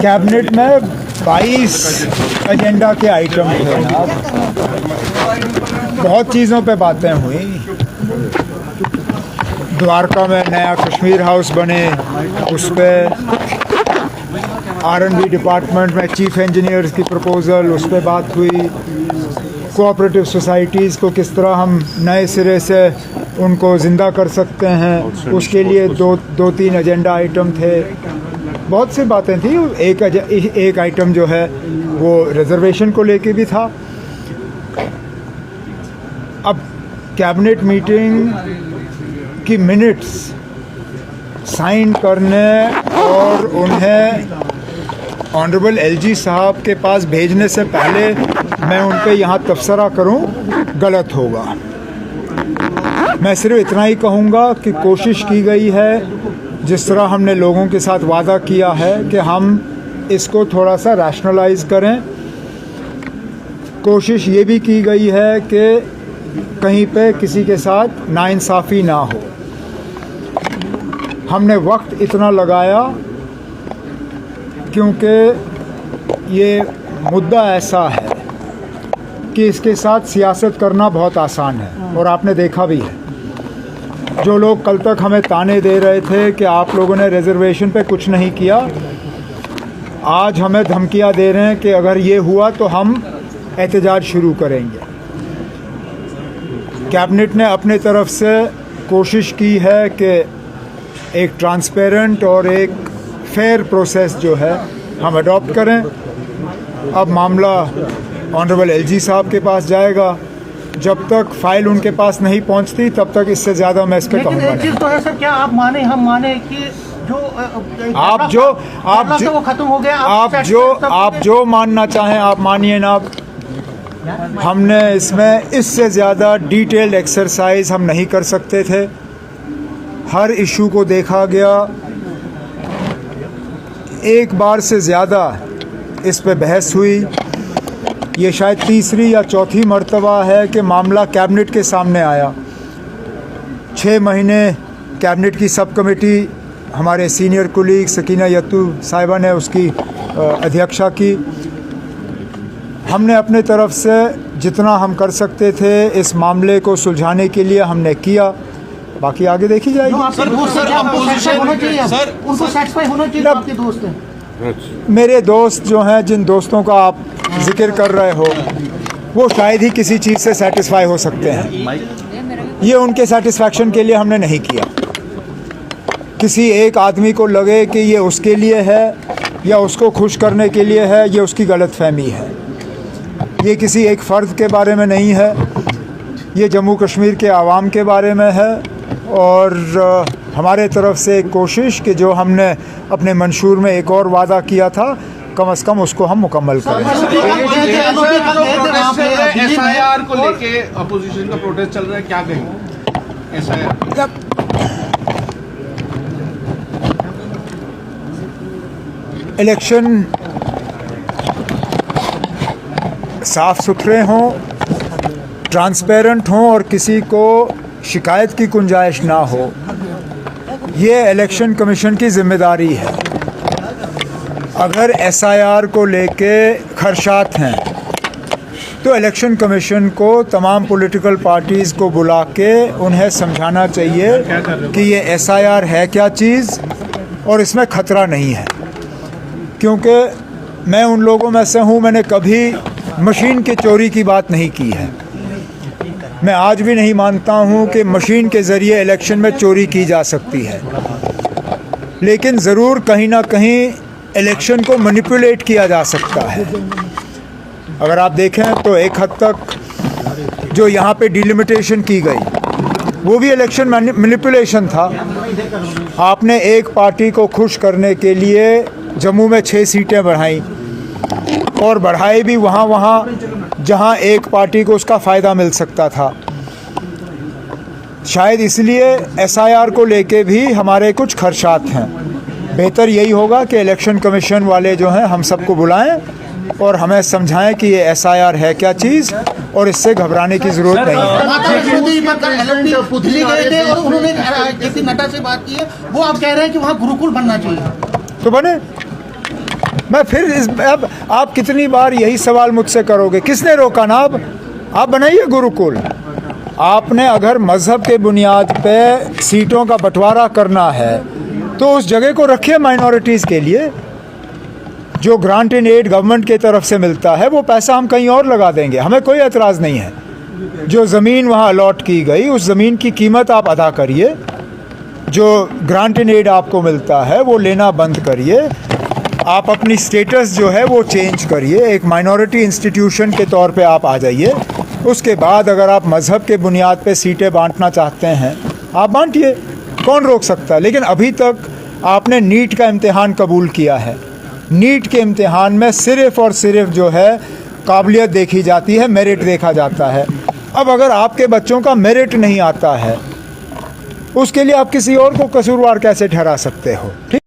Cabinet में 22 agenda के item थे ना, बहुत चीज़ों पे बातें हुई। द्वारका में नया कश्मीर हाउस बने, उस पर R&D डिपार्टमेंट में चीफ इंजीनियर्स की प्रपोज़ल, उस पर बात हुई। कोऑपरेटिव सोसाइटीज़ को किस तरह हम नए सिरे से उनको ज़िंदा कर सकते हैं, उसके लिए दो तीन एजेंडा आइटम थे। बहुत सी बातें थी। एक आइटम जो है वो रिजर्वेशन को लेके भी था। अब कैबिनेट मीटिंग की मिनट्स साइन करने और उन्हें ऑनरेबल एलजी साहब के पास भेजने से पहले मैं उन पे यहाँ तबसरा करूँ, गलत होगा। मैं सिर्फ इतना ही कहूँगा कि कोशिश की गई है, जिस तरह हमने लोगों के साथ वादा किया है कि हम इसको थोड़ा सा रैशनलाइज करें। कोशिश ये भी की गई है कि कहीं पे किसी के साथ नाइंसाफ़ी ना हो। हमने वक्त इतना लगाया क्योंकि ये मुद्दा ऐसा है कि इसके साथ सियासत करना बहुत आसान है, और आपने देखा भी है। जो लोग कल तक हमें ताने दे रहे थे कि आप लोगों ने रिजर्वेशन पे कुछ नहीं किया, आज हमें धमकियां दे रहे हैं कि अगर ये हुआ तो हम एहतजाज शुरू करेंगे। कैबिनेट ने अपने तरफ से कोशिश की है कि एक ट्रांसपेरेंट और एक फेयर प्रोसेस जो है हम अडॉप्ट करें। अब मामला ऑनरेबल एलजी साहब के पास जाएगा। जब तक फाइल उनके पास नहीं पहुंचती तब तक इससे ज़्यादा मैं इस पर कहूँगा नहीं। तो है सर, क्या आप माने हम माने कि जो वो खत्म हो गया, आप जो मानना चाहें आप मानिए ना। हमने इसमें इससे ज़्यादा डिटेल्ड एक्सरसाइज हम नहीं कर सकते थे। हर इशू को देखा गया, एक बार से ज़्यादा इस पे बहस हुई। ये शायद तीसरी या चौथी मर्तबा है कि मामला कैबिनेट के सामने आया। 6 महीने कैबिनेट की सब कमेटी, हमारे सीनियर कुलीग सकीना यत्तू साहिबा ने उसकी अध्यक्षता की। हमने अपने तरफ से जितना हम कर सकते थे इस मामले को सुलझाने के लिए हमने किया। बाकी आगे देखी जाएगी। मेरे दोस्त जो हैं, जिन दोस्तों का आप जिक्र कर रहे हो, वो शायद ही किसी चीज़ से सेटिस्फाई हो सकते हैं। ये उनके सेटिस्फैक्शन के लिए हमने नहीं किया। किसी एक आदमी को लगे कि ये उसके लिए है या उसको खुश करने के लिए है, ये उसकी गलतफहमी है। ये किसी एक फ़र्द के बारे में नहीं है, ये जम्मू कश्मीर के आवाम के बारे में है। और हमारे तरफ से एक कोशिश कि जो हमने अपने मंशूर में एक और वादा किया था, कम से कम उसको हम मुकम्मल करें। एसआईआर को लेके अपोजिशन का प्रोटेस्ट चल रहा है, क्या कहेंगे? एसआईआर इलेक्शन साफ सुथरे हों, ट्रांसपेरेंट हों और किसी को शिकायत की गुंजाइश ना हो, ये इलेक्शन कमीशन की जिम्मेदारी है। अगर एसआईआर को लेके खदशात हैं तो इलेक्शन कमीशन को तमाम पॉलिटिकल पार्टीज़ को बुला के उन्हें समझाना चाहिए कि ये एसआईआर है क्या चीज़ और इसमें ख़तरा नहीं है। क्योंकि मैं उन लोगों में से हूँ, मैंने कभी मशीन के चोरी की बात नहीं की है। मैं आज भी नहीं मानता हूँ कि मशीन के ज़रिए इलेक्शन में चोरी की जा सकती है, लेकिन ज़रूर कहीं ना कहीं इलेक्शन को मैनिपुलेट किया जा सकता है। अगर आप देखें तो एक हद तक जो यहाँ पे डिलिमिटेशन की गई वो भी इलेक्शन मैनिपुलेशन था। आपने एक पार्टी को खुश करने के लिए जम्मू में 6 सीटें बढ़ाई और बढ़ाई भी वहाँ जहाँ एक पार्टी को उसका फ़ायदा मिल सकता था। शायद इसलिए एसआईआर को लेके भी हमारे कुछ खदशात हैं। बेहतर यही होगा कि इलेक्शन कमीशन वाले जो हैं हम सबको बुलाएं और हमें समझाएं कि ये एसआईआर है क्या चीज़ और इससे घबराने की जरूरत नहीं है। माता वैष्णो देवी पर LLP दिल्ली गए थे और उन्होंने JP नड्डा से बात की है, वो आप कह रहे हैं कि वहाँ गुरुकुल बनना चाहिए। तो बने। मैं फिर अब आप कितनी बार यही सवाल मुझसे करोगे? किसने रोका ना? आप बनाइए गुरुकुल। आपने अगर मजहब के बुनियाद पे सीटों का बंटवारा करना है तो उस जगह को रखिए माइनॉरिटीज़ के लिए। जो ग्रांट इन एड गवर्नमेंट की तरफ से मिलता है वो पैसा हम कहीं और लगा देंगे, हमें कोई एतराज़ नहीं है। जो ज़मीन वहाँ अलॉट की गई उस ज़मीन की कीमत आप अदा करिए। जो ग्रांट इन एड आपको मिलता है वो लेना बंद करिए। आप अपनी स्टेटस जो है वो चेंज करिए, एक माइनॉरिटी इंस्टीट्यूशन के तौर पे आप आ जाइए। उसके बाद अगर आप मज़हब के बुनियाद पे सीटें बांटना चाहते हैं आप बांटिए, कौन रोक सकता है। लेकिन अभी तक आपने नीट का इम्तिहान कबूल किया है। नीट के इम्तिहान में सिर्फ़ और सिर्फ जो है काबिलियत देखी जाती है, मेरिट देखा जाता है। अब अगर आपके बच्चों का मेरिट नहीं आता है उसके लिए आप किसी और को कसूरवार कैसे ठहरा सकते हो? ठीक।